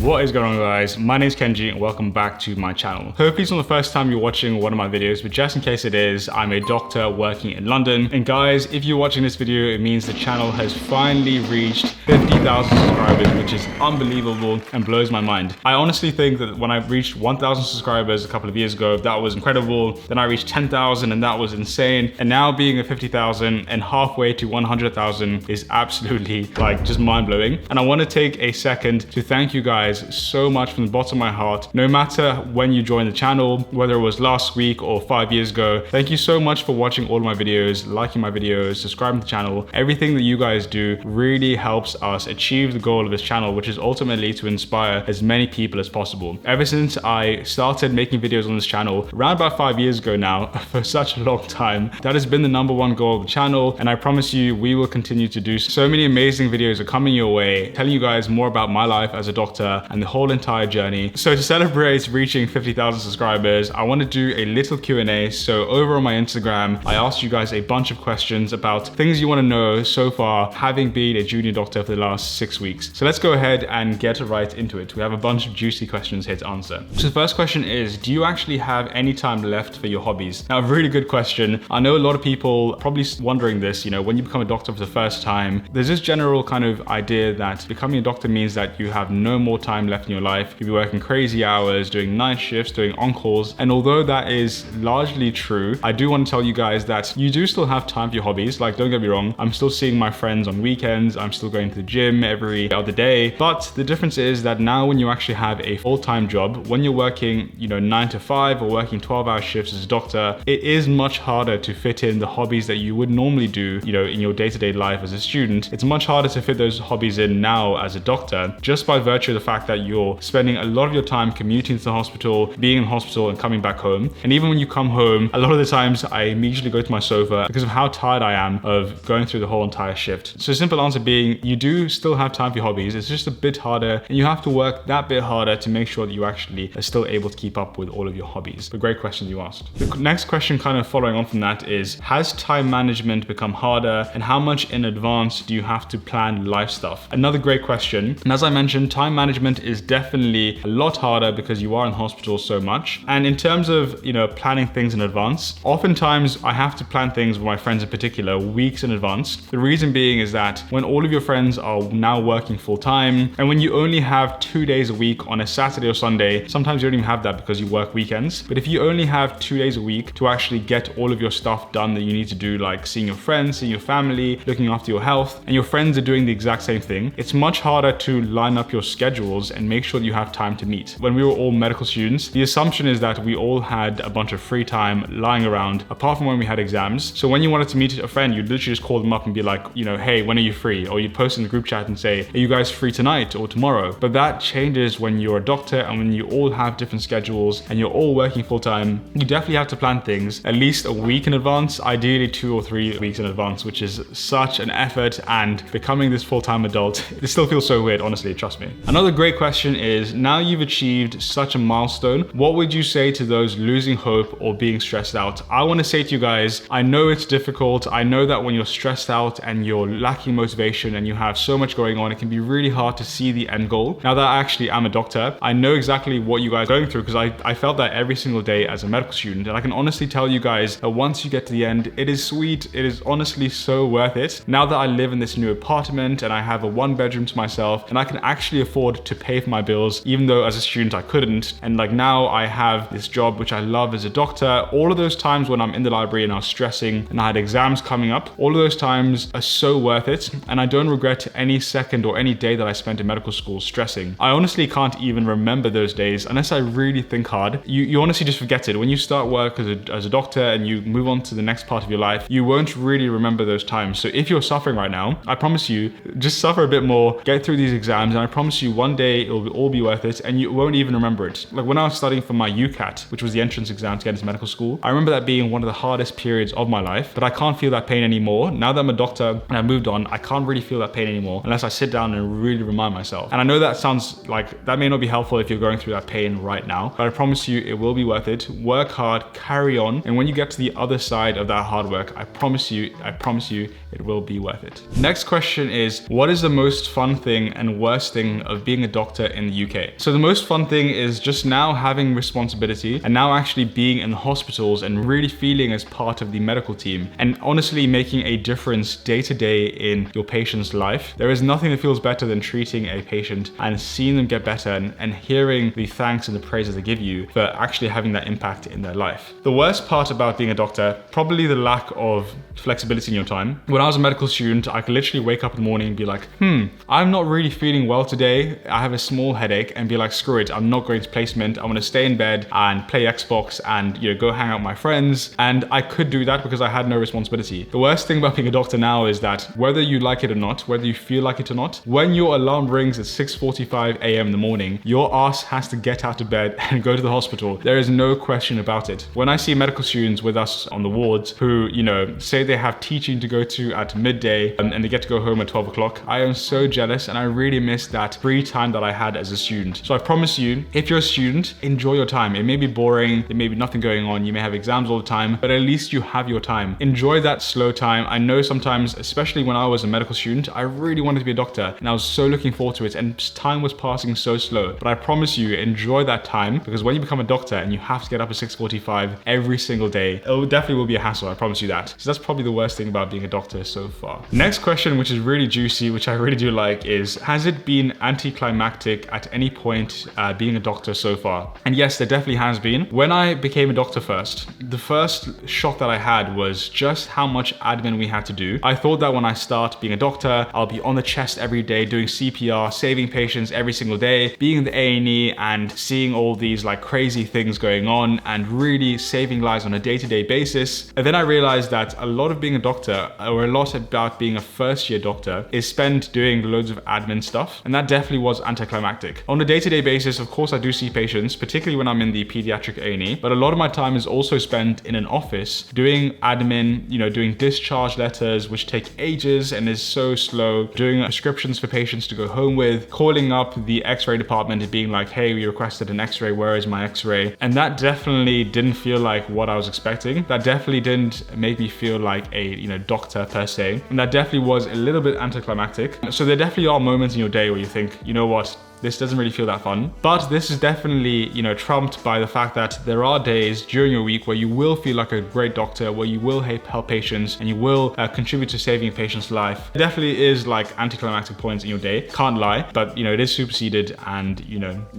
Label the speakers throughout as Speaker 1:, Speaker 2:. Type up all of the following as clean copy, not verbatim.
Speaker 1: What is going on, guys? My name is Kenji and welcome back to my channel. Hopefully it's not the first time you're watching one of my videos, but just in case it is, I'm a doctor working in London. And guys, if you're watching this video, it means the channel has finally reached 50,000 subscribers, which is unbelievable and blows my mind. I honestly think that when I reached 1,000 subscribers a couple of years ago, that was incredible. Then I reached 10,000 and that was insane. And now being at 50,000 and halfway to 100,000 is absolutely like just mind blowing. And I want to take a second to thank you guys so much from the bottom of my heart. No matter when you joined the channel, whether it was last week or 5 years ago, thank you so much for watching all of my videos, liking my videos, subscribing to the channel. Everything that you guys do really helps us achieve the goal of this channel, which is ultimately to inspire as many people as possible. Ever since I started making videos on this channel, around about 5 years ago now, for such a long time, that has been the #1 goal of the channel, and I promise you we will continue to do so many amazing videos are coming your way, telling you guys more about my life as a doctor and the whole entire journey. So to celebrate reaching 50,000 subscribers, I want to do a little Q&A. So over on my Instagram, I asked you guys a bunch of questions about things you want to know so far, having been a junior doctor for the last 6 weeks. So let's go ahead and get right into it. We have a bunch of juicy questions here to answer. So the first question is, do you actually have any time left for your hobbies? Now, a really good question. I know a lot of people probably wondering this, you know, when you become a doctor for the first time, there's this general kind of idea that becoming a doctor means that you have no more time left in your life. You'll be working crazy hours, doing night shifts, doing on-calls. And although that is largely true, I do want to tell you guys that you do still have time for your hobbies. Like, don't get me wrong, I'm still seeing my friends on weekends. I'm still going to the gym every other day. But the difference is that now when you actually have a full-time job, when you're working, you know, 9 to 5 or working 12-hour shifts as a doctor, it is much harder to fit in the hobbies that you would normally do, you know, in your day-to-day life as a student. It's much harder to fit those hobbies in now as a doctor, just by virtue of the fact that you're spending a lot of your time commuting to the hospital, being in hospital and coming back home. And even when you come home, a lot of the times I immediately go to my sofa because of how tired I am of going through the whole entire shift. So simple answer being, you do still have time for your hobbies. It's just a bit harder and you have to work that bit harder to make sure that you actually are still able to keep up with all of your hobbies. But great question you asked. The next question kind of following on from that is, has time management become harder and how much in advance do you have to plan life stuff? Another great question. And as I mentioned, time management is definitely a lot harder because you are in hospital so much. And in terms of, you know, planning things in advance, oftentimes I have to plan things with my friends in particular weeks in advance. The reason being is that when all of your friends are now working full time, and when you only have 2 days a week on a Saturday or Sunday, sometimes you don't even have that because you work weekends. But if you only have 2 days a week to actually get all of your stuff done that you need to do, like seeing your friends, seeing your family, looking after your health, and your friends are doing the exact same thing, it's much harder to line up your schedules and make sure that you have time to meet. When we were all medical students, the assumption is that we all had a bunch of free time lying around, apart from when we had exams. So when you wanted to meet a friend, you'd literally just call them up and be like, you know, hey, when are you free? Or you'd post in the group chat and say, are you guys free tonight or tomorrow? But that changes when you're a doctor and when you all have different schedules and you're all working full time. You definitely have to plan things at least a week in advance, ideally 2 or 3 weeks in advance, which is such an effort. And becoming this full-time adult, it still feels so weird, honestly, trust me. Another great question is, now you've achieved such a milestone, what would you say to those losing hope or being stressed out? I want to say to you guys, I know it's difficult. I know that when you're stressed out and you're lacking motivation and you have so much going on, it can be really hard to see the end goal. Now that I actually am a doctor, I know exactly what you guys are going through because I felt that every single day as a medical student. And I can honestly tell you guys that once you get to the end, it is sweet. It is honestly so worth it. Now that I live in this new apartment and I have a 1-bedroom to myself and I can actually afford to pay for my bills, even though as a student I couldn't. And like now I have this job which I love as a doctor. All of those times when I'm in the library and I was stressing and I had exams coming up, all of those times are so worth it. And I don't regret any second or any day that I spent in medical school stressing. I honestly can't even remember those days unless I really think hard. You honestly just forget it. When you start work as a doctor and you move on to the next part of your life, you won't really remember those times. So if you're suffering right now, I promise you, just suffer a bit more, get through these exams, and I promise you one day it will all be worth it and you won't even remember it. Like when I was studying for my UCAT, which was the entrance exam to get into medical school, I remember that being one of the hardest periods of my life, but I can't feel that pain anymore. Now that I'm a doctor and I've moved on, I can't really feel that pain anymore unless I sit down and really remind myself. And I know that sounds like that may not be helpful if you're going through that pain right now, but I promise you it will be worth it. Work hard, carry on, and when you get to the other side of that hard work, I promise you, it will be worth it. Next question is, what is the most fun thing and worst thing of being a doctor in the UK. So the most fun thing is just now having responsibility and now actually being in the hospitals and really feeling as part of the medical team and honestly making a difference day to day in your patient's life. There is nothing that feels better than treating a patient and seeing them get better and hearing the thanks and the praises they give you for actually having that impact in their life. The worst part about being a doctor, probably the lack of flexibility in your time. When I was a medical student, I could literally wake up in the morning and be like, I'm not really feeling well today. I have a small headache, and be like, screw it, I'm not going to placement. I'm going to stay in bed and play Xbox and go hang out with my friends. And I could do that because I had no responsibility. The worst thing about being a doctor now is that whether you like it or not, whether you feel like it or not, when your alarm rings at 6:45 a.m. in the morning, your ass has to get out of bed and go to the hospital. There is no question about it. When I see medical students with us on the wards who, say they have teaching to go to at midday and they get to go home at 12 o'clock, I am so jealous and I really miss that free time that I had as a student. So I promise you, if you're a student, enjoy your time. It may be boring, there may be nothing going on, you may have exams all the time, but at least you have your time. Enjoy that slow time. I know sometimes, especially when I was a medical student, I really wanted to be a doctor and I was so looking forward to it and time was passing so slow. But I promise you, enjoy that time, because when you become a doctor and you have to get up at 6:45 every single day, it definitely will be a hassle, I promise you that. So that's probably the worst thing about being a doctor so far. Next question, which is really juicy, which I really do like, is has it been anticlimactic at any point being a doctor so far? And yes, there definitely has been. When I became a doctor the first shock that I had was just how much admin we had to do. I thought that when I start being a doctor, I'll be on the chest every day doing CPR, saving patients every single day, being in the A&E and seeing all these like crazy things going on and really saving lives on a day-to-day basis. And then I realized that a lot of being a doctor, or a lot about being a first-year doctor, is spent doing loads of admin stuff, and that definitely was anticlimactic. On a day-to-day basis, of course, I do see patients, particularly when I'm in the pediatric A&E, but a lot of my time is also spent in an office doing admin, doing discharge letters, which take ages and is so slow, doing prescriptions for patients to go home with, calling up the x-ray department and being like, hey, we requested an x-ray, where is my x-ray? And that definitely didn't feel like what I was expecting. That definitely didn't make me feel like a doctor per se, and that definitely was a little bit anticlimactic. So there definitely are moments in your day where you think, you know what, this doesn't really feel that fun. But this is definitely, trumped by the fact that there are days during your week where you will feel like a great doctor, where you will help patients and you will contribute to saving a patient's life. It definitely is like anticlimactic points in your day, can't lie, but it is superseded and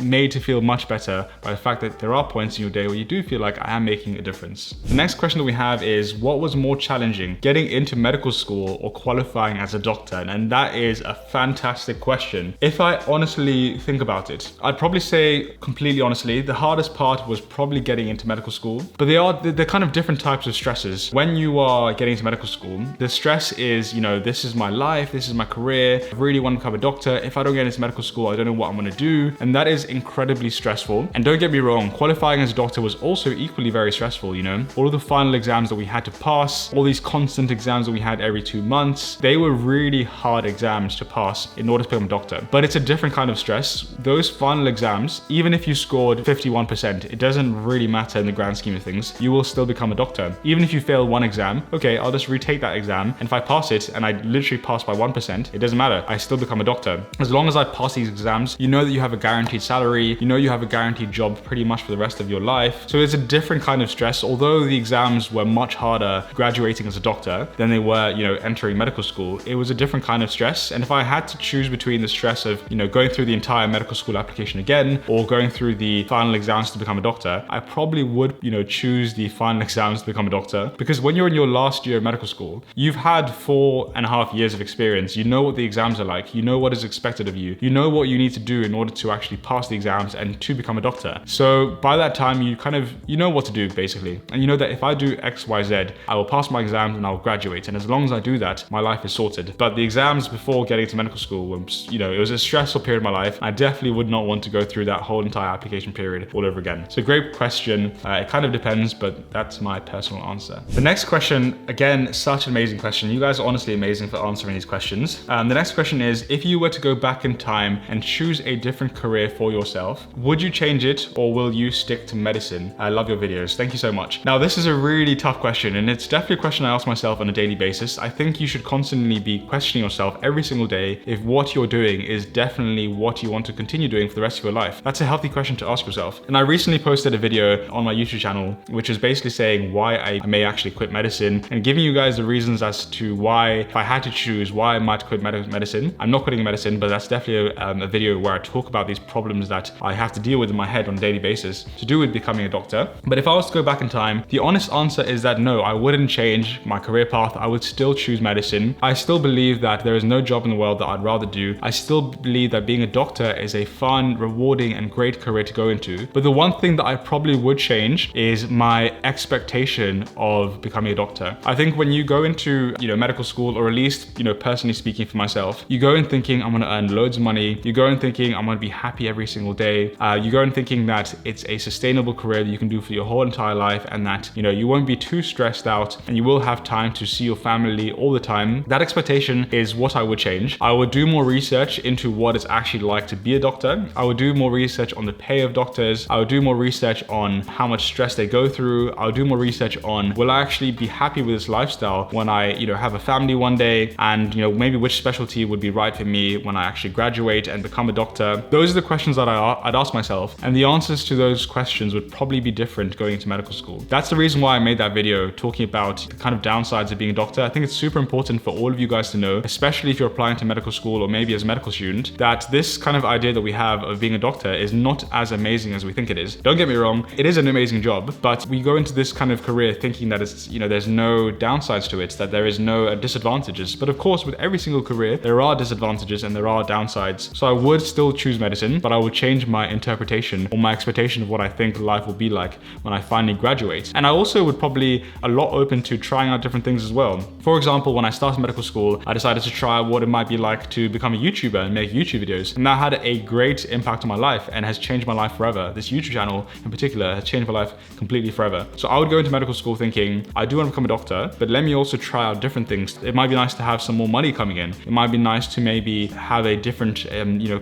Speaker 1: made to feel much better by the fact that there are points in your day where you do feel like I am making a difference. The next question that we have is, what was more challenging, getting into medical school or qualifying as a doctor? And that is a fantastic question. If I honestly think about it, I'd probably say, completely honestly, the hardest part was probably getting into medical school. But they're kind of different types of stresses. When you are getting into medical school, the stress is, this is my life, this is my career, I really want to become a doctor. If I don't get into medical school, I don't know what I'm going to do. And that is incredibly stressful. And don't get me wrong, qualifying as a doctor was also equally very stressful, all of the final exams that we had to pass, all these constant exams that we had every 2 months, they were really hard exams to pass in order to become a doctor. But it's a different kind of stress. Those final exams, even if you scored 51%, it doesn't really matter in the grand scheme of things. You will still become a doctor. Even if you fail one exam, okay, I'll just retake that exam. And if I pass it and I literally pass by 1%, it doesn't matter. I still become a doctor. As long as I pass these exams, you know that you have a guaranteed salary, you have a guaranteed job pretty much for the rest of your life. So it's a different kind of stress. Although the exams were much harder graduating as a doctor than they were, entering medical school, it was a different kind of stress. And if I had to choose between the stress of, going through the entire medical school application again or going through the final exams to become a doctor, I probably would, choose the final exams to become a doctor, because when you're in your last year of medical school, you've had 4.5 years of experience. You know what the exams are like. You know what is expected of you. You know what you need to do in order to actually pass the exams and to become a doctor. So by that time, you kind of, know what to do basically. And you know that if I do X, Y, Z, I will pass my exams and I'll graduate. And as long as I do that, my life is sorted. But the exams before getting to medical school was, it was a stressful period of my life. I definitely would not want to go through that whole entire application period all over again. So great question. It kind of depends, but that's my personal answer. The next question, again, such an amazing question. You guys are honestly amazing for answering these questions. The next question is, if you were to go back in time and choose a different career for yourself, would you change it or will you stick to medicine? I love your videos. Thank you so much. Now, this is a really tough question, and it's definitely a question I ask myself on a daily basis. I think you should constantly be questioning yourself every single day if what you're doing is definitely what you you want to continue doing for the rest of your life? That's a healthy question to ask yourself. And I recently posted a video on my YouTube channel, which is basically saying why I may actually quit medicine and giving you guys the reasons as to why, if I had to choose, why I might quit medicine. I'm not quitting medicine, but that's definitely a video where I talk about these problems that I have to deal with in my head on a daily basis to do with becoming a doctor. But if I was to go back in time, the honest answer is that no, I wouldn't change my career path. I would still choose medicine. I still believe that there is no job in the world that I'd rather do. I still believe that being a doctor is a fun, rewarding, and great career to go into. But the one thing that I probably would change is my expectation of becoming a doctor. I think when you go into, medical school, or at least, personally speaking for myself, you go in thinking I'm going to earn loads of money. You go in thinking I'm going to be happy every single day. You go in thinking that it's a sustainable career that you can do for your whole entire life, and that, you won't be too stressed out and you will have time to see your family all the time. That expectation is what I would change. I would do more research into what it's actually like to be a doctor. I would do more research on the pay of doctors. I would do more research on how much stress they go through. I would do more research on, will I actually be happy with this lifestyle when I, have a family one day, and, maybe which specialty would be right for me when I actually graduate and become a doctor. Those are the questions that I'd ask myself, and the answers to those questions would probably be different going into medical school. That's the reason why I made that video talking about the kind of downsides of being a doctor. I think it's super important for all of you guys to know, especially if you're applying to medical school or maybe as a medical student, that this kind of idea that we have of being a doctor is not as amazing as we think it is. Don't get me wrong, it is an amazing job, but we go into this kind of career thinking that it's, there's no downsides to it, that there is no disadvantages. But of course, with every single career, there are disadvantages and there are downsides. So I would still choose medicine, but I would change my interpretation or my expectation of what I think life will be like when I finally graduate. And I also would probably a lot open to trying out different things as well. For example, when I started medical school, I decided to try what it might be like to become a YouTuber and make YouTube videos. And that had a great impact on my life and has changed my life forever. This YouTube channel in particular has changed my life completely forever. So I would go into medical school thinking, I do want to become a doctor, but let me also try out different things. It might be nice to have some more money coming in. It might be nice to maybe have a different,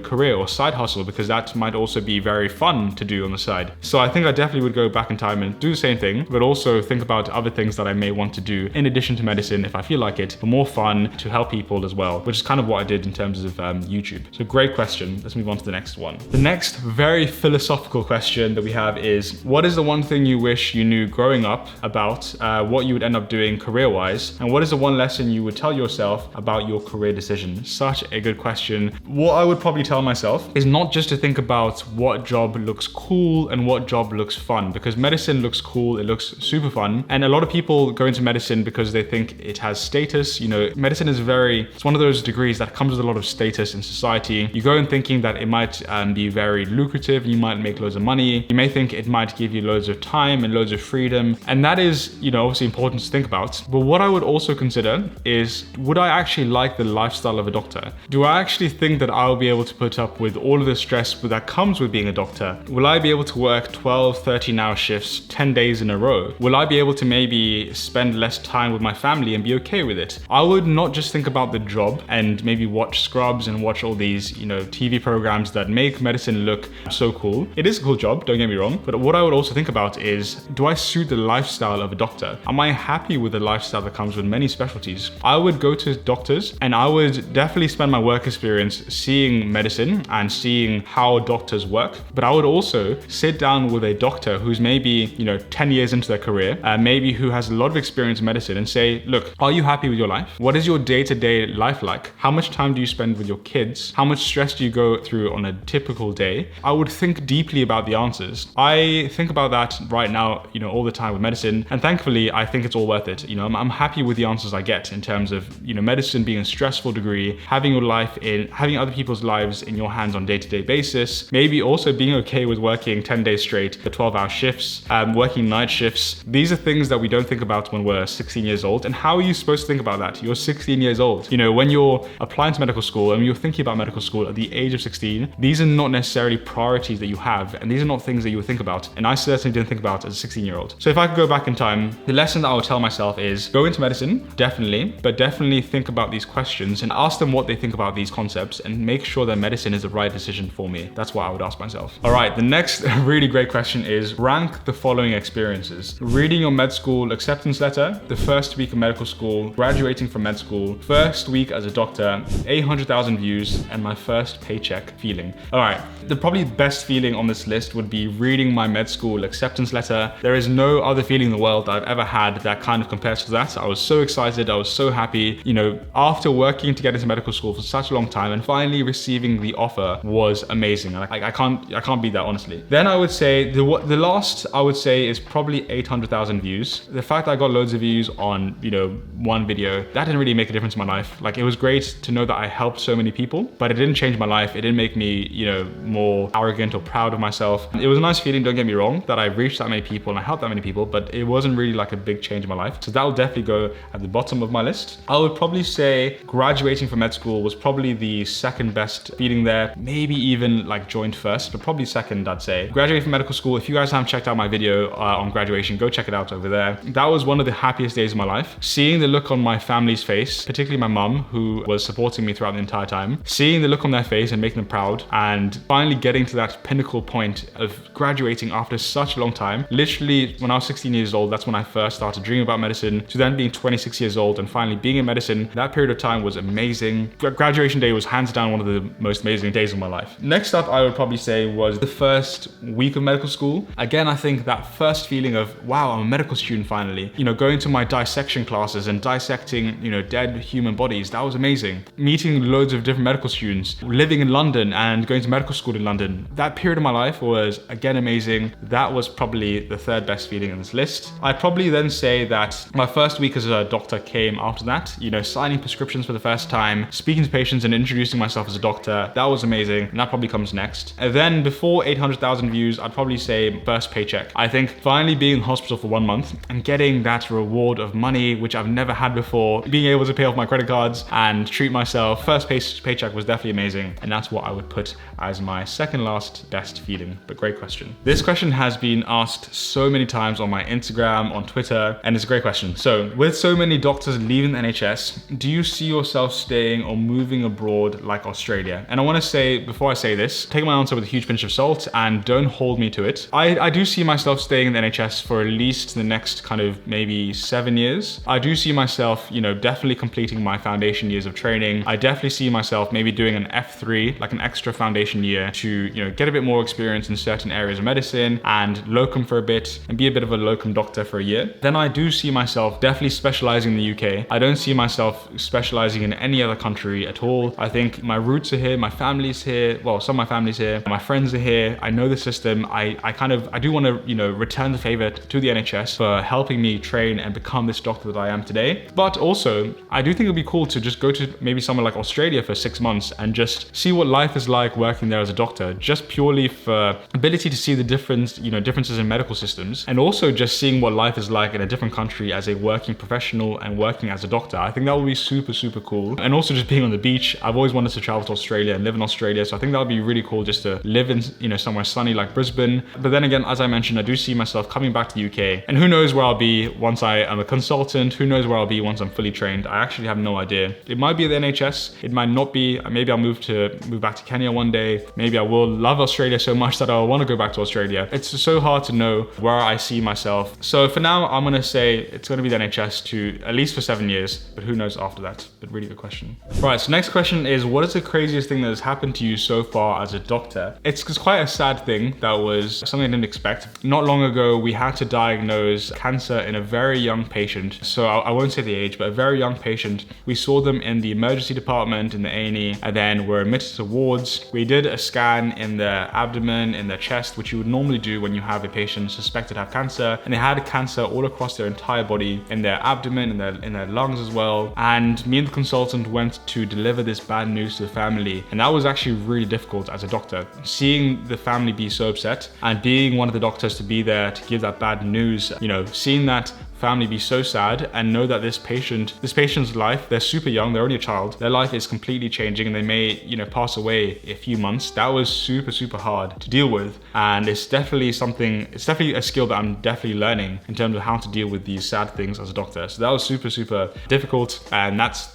Speaker 1: career or side hustle, because that might also be very fun to do on the side. So I think I definitely would go back in time and do the same thing, but also think about other things that I may want to do in addition to medicine if I feel like it, for more fun, to help people as well, which is kind of what I did in terms of YouTube. So great question. Let's move on to the next one. The next very philosophical question that we have is, what is the one thing you wish you knew growing up about what you would end up doing career-wise? And what is the one lesson you would tell yourself about your career decision? Such a good question. What I would probably tell myself is not just to think about what job looks cool and what job looks fun, because medicine looks cool, it looks super fun. And a lot of people go into medicine because they think it has status. Medicine is it's one of those degrees that comes with a lot of status in society. You go in thinking that it might be very lucrative, and you might make loads of money. You may think it might give you loads of time and loads of freedom. And that is, obviously important to think about. But what I would also consider is, would I actually like the lifestyle of a doctor? Do I actually think that I'll be able to put up with all of the stress that comes with being a doctor? Will I be able to work 12, 13-hour shifts 10 days in a row? Will I be able to maybe spend less time with my family and be okay with it? I would not just think about the job and maybe watch Scrubs and watch all these, TV programs that make medicine look so cool. It is a cool job, don't get me wrong, but what I would also think about is, do I suit the lifestyle of a doctor? Am I happy with the lifestyle that comes with many specialties? I would go to doctors and I would definitely spend my work experience seeing medicine and seeing how doctors work, but I would also sit down with a doctor who's maybe, 10 years into their career, maybe who has a lot of experience in medicine, and say, look, are you happy with your life? What is your day-to-day life like? How much time do you spend with your kids? How much stress do you go through on a typical day? I would think deeply about the answers. I think about that right now, all the time with medicine, and thankfully I think it's all worth it. I'm happy with the answers I get in terms of, medicine being a stressful degree, having other people's lives in your hands on a day-to-day basis, maybe also being okay with working 10 days straight for 12-hour shifts, working night shifts. These are things that we don't think about when we're 16 years old. And how are you supposed to think about that? You're 16 years old. When you're applying to medical school and you're thinking about medical school at the age of 16, these are not necessarily priorities that you have, and these are not things that you would think about. And I certainly didn't think about as a 16-year-old. So if I could go back in time, the lesson that I would tell myself is, go into medicine, definitely, but definitely think about these questions and ask them what they think about these concepts, and make sure that medicine is the right decision for me. That's what I would ask myself. All right, the next really great question is, rank the following experiences: reading your med school acceptance letter, the first week of medical school, graduating from med school, first week as a doctor, 800,000 views, and my first patient paycheck feeling. All right, the probably best feeling on this list would be reading my med school acceptance letter. There is no other feeling in the world that I've ever had that kind of compares to that. I was so excited, I was so happy. You know, after working to get into medical school for such a long time and finally receiving the offer was amazing. I can't beat that, honestly. Then I would say the last I would say is probably 800,000 views. The fact that I got loads of views on, you know, one video, that didn't really make a difference in my life. Like, it was great to know that I helped so many people, but it didn't change my life. It didn't make me, you know, more arrogant or proud of myself. It was a nice feeling, don't get me wrong, that I reached that many people and I helped that many people, but it wasn't really like a big change in my life. So that will definitely go at the bottom of my list. I would probably say graduating from med school was probably the second best feeling there. Maybe even like joint first, but probably second, I'd say. Graduating from medical school, if you guys haven't checked out my video on graduation, go check it out over there. That was one of the happiest days of my life. Seeing the look on my family's face, particularly my mum, who was supporting me throughout the entire time, seeing the look on their face and making them proud, and finally getting to that pinnacle point of graduating after such a long time. Literally, when I was 16 years old, that's when I first started dreaming about medicine, to then being 26 years old and finally being in medicine. That period of time was amazing. Graduation day was hands down one of the most amazing days of my life. Next up, I would probably say was the first week of medical school. Again, I think that first feeling of, wow, I'm a medical student finally. You know, going to my dissection classes and dissecting, you know, dead human bodies, that was amazing. Meeting loads of different medical students, living in London and going to medical school in London. That period of my life was, again, amazing. That was probably the third best feeling in this list. I'd probably then say that my first week as a doctor came after that. You know, signing prescriptions for the first time, speaking to patients and introducing myself as a doctor. That was amazing. And that probably comes next. And then before 800,000 views, I'd probably say first paycheck. I think finally being in hospital for 1 month and getting that reward of money, which I've never had before, being able to pay off my credit cards and treat myself, first paycheck was definitely amazing. And that's what I would put as my second last best feeling. But great question. This question has been asked so many times on my Instagram, on Twitter, and it's a great question. So with so many doctors leaving the NHS, do you see yourself staying or moving abroad like Australia? And I want to say, before I say this, take my answer with a huge pinch of salt and don't hold me to it. I do see myself staying in the NHS for at least the next kind of maybe 7 years. I do see myself, you know, definitely completing my foundation years of training. I definitely see myself maybe doing an F3, like an extra foundation year to, you know, get a bit more experience in certain areas of medicine and locum for a bit and be a bit of a locum doctor for a year. Then I do see myself definitely specializing in the UK. I don't see myself specializing in any other country at all. I think my roots are here, my family's here, well, some of my family's here, my friends are here. I know the system. I do want to, you know, return the favor to the NHS for helping me train and become this doctor that I am today. But also, I do think it'd be cool to just go to maybe somewhere like Australia for 6 months and just see what life is like working there as a doctor, just purely for ability to see the differences in medical systems, and also just seeing what life is like in a different country as a working professional and working as a doctor. I think that would be super, super cool. And also just being on the beach. I've always wanted to travel to Australia and live in Australia. So I think that would be really cool just to live in, you know, somewhere sunny like Brisbane. But then again, as I mentioned, I do see myself coming back to the UK, and who knows where I'll be once I am a consultant, who knows where I'll be once I'm fully trained. I actually have no idea. It might be at the NHS, it might not be. Maybe I'll move back to Kenya one day. Maybe I will love Australia so much that I'll want to go back to Australia. It's so hard to know where I see myself. So for now, I'm going to say it's going to be the NHS to at least for 7 years, but who knows after that. But really good question. Right, so next question is, what is the craziest thing that has happened to you so far as a doctor? It's quite a sad thing that was something I didn't expect. Not long ago, we had to diagnose cancer in a very young patient. So I won't say the age, but a very young patient. We saw them in the emergency department, in the A&E, and then were admitted to wards. We did a scan in their abdomen, in their chest, which you would normally do when you have a patient suspected to have cancer. And they had cancer all across their entire body, in their abdomen, in their lungs as well. And me and the consultant went to deliver this bad news to the family. And that was actually really difficult as a doctor. Seeing the family be so upset and being one of the doctors to be there to give that bad news, you know, seeing that family be so sad and know that this patient's life, they're super young, they're only a child, their life is completely changing and they may, you know, pass away in a few months. That was super, super hard to deal with. And it's definitely a skill that I'm definitely learning in terms of how to deal with these sad things as a doctor. So that was super, super difficult. And that's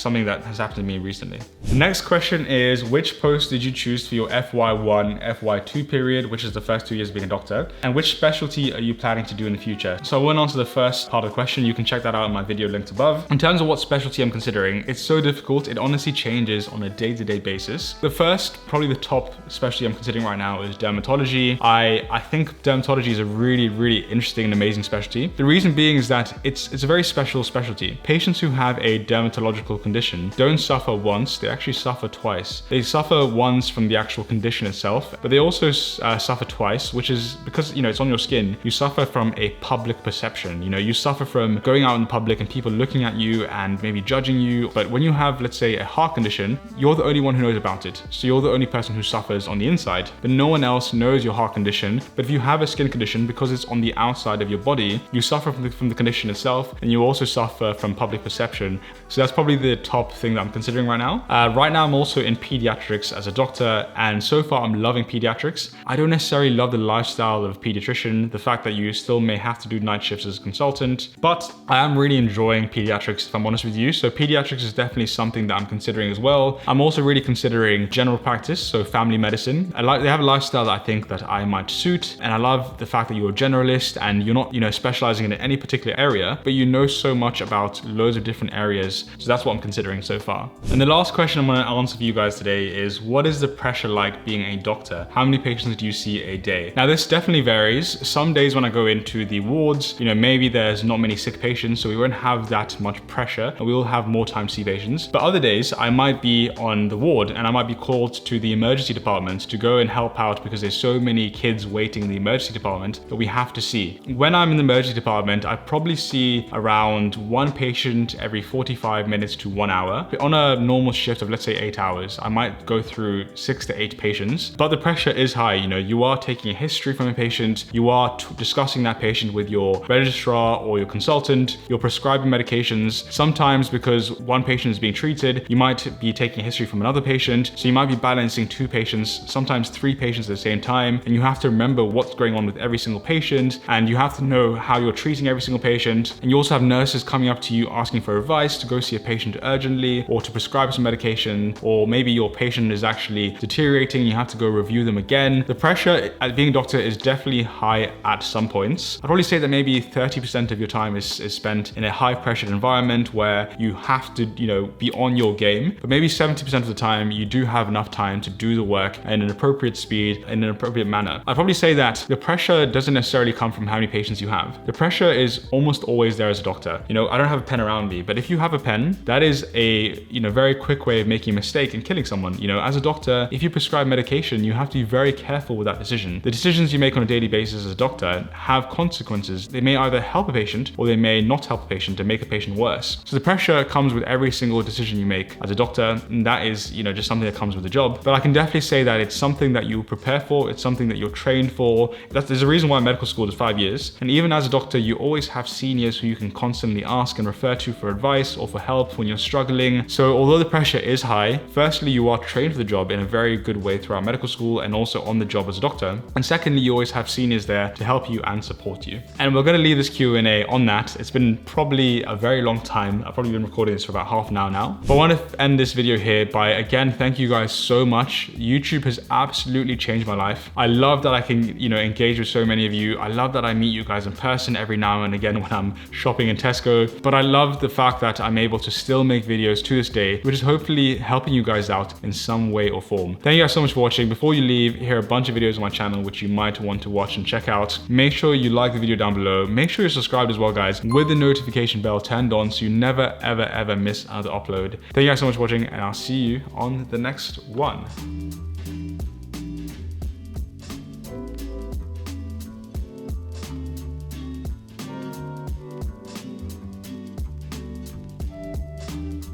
Speaker 1: something that has happened to me recently. The next question is, which post did you choose for your FY1, FY2 period, which is the first 2 years of being a doctor? And which specialty are you planning to do in the future? So I went on to the first part of the question. You can check that out in my video linked above. In terms of what specialty I'm considering, it's so difficult. It honestly changes on a day-to-day day-to-day basis. The first, probably the top specialty I'm considering right now is dermatology. I think dermatology is a really, really interesting and amazing specialty. The reason being is that it's a very special specialty. Patients who have a dermatological condition don't suffer once, they actually suffer twice. They suffer once from the actual condition itself, but they also suffer twice, which is because, it's on your skin. You suffer from a public perception. You suffer from going out in public and people looking at you and maybe judging you. But when you have, let's say, a heart condition, you're the only one who knows about it. So you're the only person who suffers on the inside, but no one else knows your heart condition. But if you have a skin condition, because it's on the outside of your body, you suffer from the condition itself, and you also suffer from public perception. So that's probably the top thing that I'm considering right now. Right now, I'm also in pediatrics as a doctor, and so far I'm loving pediatrics. I don't necessarily love the lifestyle of a pediatrician, the fact that you still may have to do night shifts as a consultant, but I am really enjoying pediatrics, if I'm honest with you. So pediatrics is definitely something that I'm considering as well. I'm also really considering general practice, so family medicine. They have a lifestyle that I think that I might suit, and I love the fact that you're a generalist and you're not, specializing in any particular area, but you know so much about loads of different areas. So that's what I'm considering so far. And the last question I'm going to answer for you guys today is, what is the pressure like being a doctor? How many patients do you see a day? Now, this definitely varies. Some days when I go into the wards, maybe there's not many sick patients, so we won't have that much pressure and we will have more time to see patients. But other days I might be on the ward and I might be called to the emergency department to go and help out because there's so many kids waiting in the emergency department that we have to see. When I'm in the emergency department, I probably see around one patient every 45 minutes to 1 hour. But on a normal shift of, let's say, 8 hours, I might go through 6 to 8 patients. But the pressure is high. You are taking a history from a patient, you are discussing that patient with your registrar or your consultant, you're prescribing medications. Sometimes because one patient is being treated, you might be taking a history from another patient. So you might be balancing 2 patients, sometimes 3 patients at the same time. And you have to remember what's going on with every single patient. And you have to know how you're treating every single patient. And you also have nurses coming up to you asking for advice to go see a patient urgently or to prescribe some medication, or maybe your patient is actually deteriorating, you have to go review them again. The pressure at being a doctor is definitely high at some points. I'd probably say that maybe 30% of your time is spent in a high pressured environment where you have to, be on your game. But maybe 70% of the time you do have enough time to do the work in an appropriate speed, in an appropriate manner. I'd probably say that the pressure doesn't necessarily come from how many patients you have. The pressure is almost always there as a doctor. I don't have a pen around me, but if you have a pen, that is a, very quick way of making a mistake and killing someone. As a doctor, if you prescribe medication, you have to be very careful with that decision. The decisions you make on a daily basis as a doctor have consequences. They may either help a patient or they may not help a patient and make a patient worse. So the pressure comes with every single decision you make as a doctor, and that is, just something that comes with the job. But I can definitely say that it's something that you prepare for, it's something that you're trained for. There's a reason why medical school is 5 years. And even as a doctor, you always have seniors who you can constantly ask and refer to for advice or for help when you're struggling. So although the pressure is high, firstly, you are trained for the job in a very good way throughout medical school and also on the job as a doctor. And secondly, you always have seniors there to help you and support you. And we're going to leave this Q&A on that. It's been probably a very long time. I've probably been recording this for about half an hour now. But I want to end this video here by, again, thank you guys so much. YouTube has absolutely changed my life. I love that I can, engage with so many of you. I love that I meet you guys in person every now and again when I'm shopping in Tesco. But I love the fact that I'm able to still make videos to this day, which is hopefully helping you guys out in some way or form. Thank you guys so much for watching. Before you leave, here are a bunch of videos on my channel which you might want to watch and check out. Make sure you like the video down below. Make sure you're subscribed as well, guys, with the notification bell turned on so you never, ever, ever miss another upload. Thank you guys so much for watching, and I'll see you on the next one.